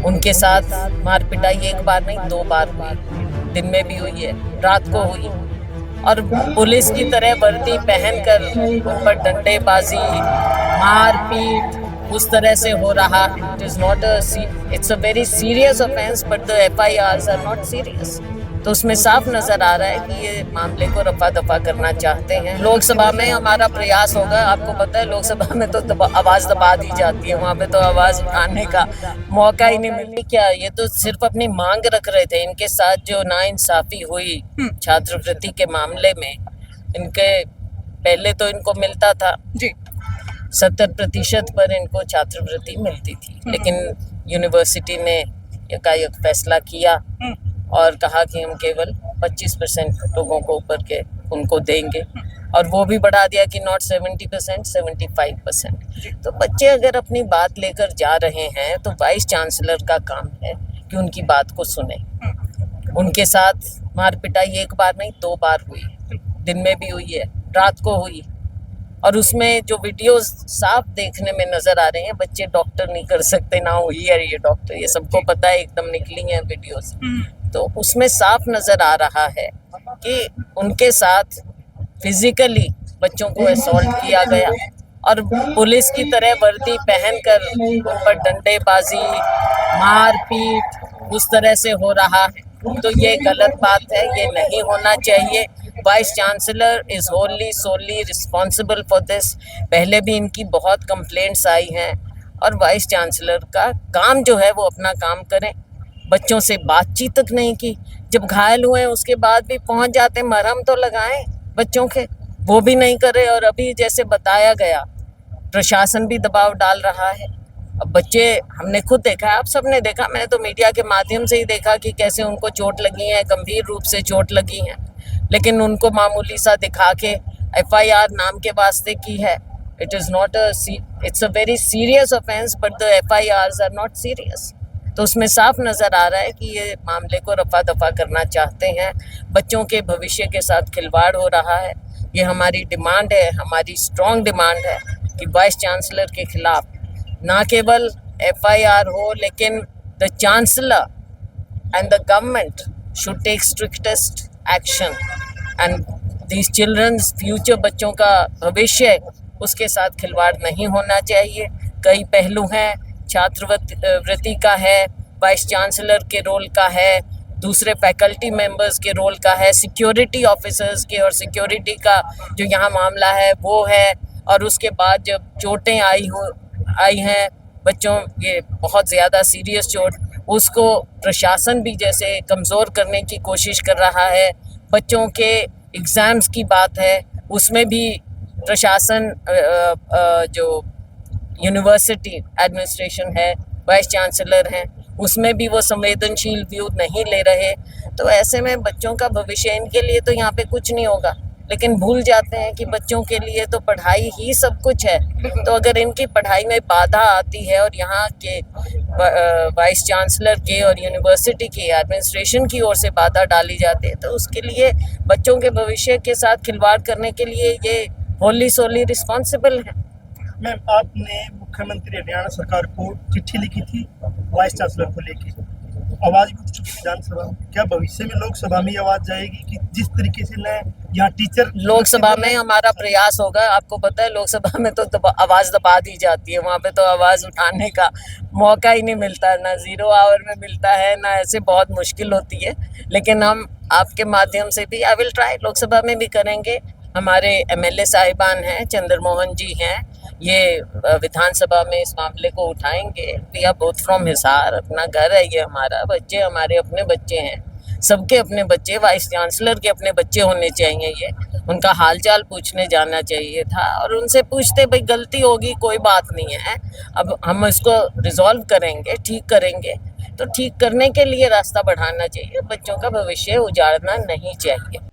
उनके साथ मार पिटाई एक बार नहीं 2 बार हुई, दिन में भी हुई है, रात को हुई। और पुलिस की तरह वर्दी पहनकर उन पर डंडेबाजी, मारपीट उस तरह से हो रहा है। It's a very serious offence but the FIRs are not serious. तो उसमें साफ नजर आ रहा है कि ये मामले को रफा दफा करना चाहते हैं। लोकसभा में हमारा प्रयास होगा। आपको पता है लोकसभा में तो आवाज दबा दी जाती है, वहां पे तो आवाज उठाने का मौका ही नहीं मिलती। क्या ये तो सिर्फ अपनी मांग रख रहे थे। इनके साथ जो नाइंसाफी हुई छात्रवृत्ति के मामले में, इनके पहले तो इनको मिलता था जी 70% पर इनको छात्रवृत्ति मिलती थी, लेकिन यूनिवर्सिटी ने एकाएक फैसला किया और कहा कि हम केवल 25% लोगों को ऊपर के उनको देंगे, और वो भी बढ़ा दिया कि नॉट 70%, 75%। तो बच्चे अगर अपनी बात लेकर जा रहे हैं तो वाइस चांसलर का काम है कि उनकी बात को सुने। उनके साथ मार पिटाई एक बार नहीं 2 बार हुई, दिन में भी हुई है, रात को हुई। और उसमें जो वीडियोस साफ देखने में नजर आ रहे हैं, बच्चे डॉक्टर नहीं कर सकते ना हुई है ये डॉक्टर, ये सबको पता है, एकदम निकली हैं वीडियोस। तो उसमें साफ नजर आ रहा है कि उनके साथ फिजिकली बच्चों को असॉल्ट किया गया और पुलिस की तरह वर्दी पहनकर उन पर डंडेबाजी, मारपीट उस तरह से हो रहा है। तो ये गलत बात है, ये नहीं होना चाहिए। Vice chancellor is wholly solely responsible for this. पहले भी इनकी बहुत कंप्लेंट्स आई हैं और वाइस चांसलर का काम जो है वो अपना काम करें। बच्चों से बातचीत तक नहीं की। जब घायल हुए उसके बाद भी पहुंच जाते, मरहम तो लगाएं बच्चों के, वो भी नहीं करे। और अभी जैसे बताया गया, प्रशासन भी दबाव डाल रहा है। अब बच्चे, हमने खुद देखा है, आप सबने देखा, मैंने तो मीडिया के माध्यम से ही देखा कि कैसे उनको चोट लगी है, गंभीर रूप से चोट लगी है, लेकिन उनको मामूली सा दिखा के FIR नाम के वास्ते की है। It's a very serious offence but the FIRs are not serious. तो उसमें साफ नजर आ रहा है कि ये मामले को रफा दफा करना चाहते हैं। बच्चों के भविष्य के साथ खिलवाड़ हो रहा है। ये हमारी डिमांड है, हमारी स्ट्रॉन्ग डिमांड है कि वाइस चांसलर के खिलाफ ना केवल FIR हो, लेकिन the chancellor and the government should take strictest action and these children's future, बच्चों का भविष्य, उसके साथ खिलवाड़ नहीं होना चाहिए। कई पहलू हैं, छात्रवृत्ति का है, वाइस चांसलर के रोल का है, दूसरे फैकल्टी मेंबर्स के रोल का है, सिक्योरिटी ऑफिसर्स के और सिक्योरिटी का जो यहाँ मामला है वो है। और उसके बाद जब चोटें आई हैं बच्चों, ये बहुत ज़्यादा सीरियस चोट, उसको प्रशासन भी जैसे कमज़ोर करने की कोशिश कर रहा है। बच्चों के एग्ज़ाम्स की बात है, उसमें भी प्रशासन जो यूनिवर्सिटी एडमिनिस्ट्रेशन है, वाइस चांसलर हैं, उसमें भी वो संवेदनशील व्यू नहीं ले रहे। तो ऐसे में बच्चों का भविष्य, इनके लिए तो यहाँ पे कुछ नहीं होगा, लेकिन भूल जाते हैं कि बच्चों के लिए तो पढ़ाई ही सब कुछ है। तो अगर इनकी पढ़ाई में बाधा आती है और यहाँ के वाइस चांसलर के और यूनिवर्सिटी के एडमिनिस्ट्रेशन की ओर से बाधा डाली जाती है, तो उसके लिए बच्चों के भविष्य के साथ खिलवाड़ करने के लिए ये होली सोली रिस्पॉन्सिबल है। मैम, आपने मुख्यमंत्री हरियाणा सरकार को चिट्ठी लिखी थी वाइस चांसलर को लेकर, आवाज भी उठ चुकी विधानसभा में। क्या भविष्य में लोकसभा में आवाज जाएगी कि जिस तरीके से यहाँ टीचर, लोकसभा में हमारा प्रयास होगा। आपको पता है लोकसभा में तो आवाज दबा दी जाती है, वहाँ पे तो आवाज उठाने का मौका ही नहीं मिलता, ना 0 आवर में मिलता है, ना ऐसे, बहुत मुश्किल होती है। लेकिन हम आपके माध्यम से भी आई विल ट्राई, लोकसभा में भी करेंगे। हमारे MLA साहिबान हैं, चंद्रमोहन जी हैं, ये विधानसभा में इस मामले को उठाएंगे। We are both from Hisar, अपना घर है ये हमारा, बच्चे हमारे अपने बच्चे हैं, सबके अपने बच्चे, वाइस चांसलर के अपने बच्चे होने चाहिए। ये उनका हालचाल पूछने जाना चाहिए था और उनसे पूछते, भाई गलती होगी कोई बात नहीं है, अब हम इसको रिजॉल्व करेंगे, ठीक करेंगे। तो ठीक करने के लिए रास्ता बढ़ाना चाहिए, बच्चों का भविष्य उजाड़ना नहीं चाहिए।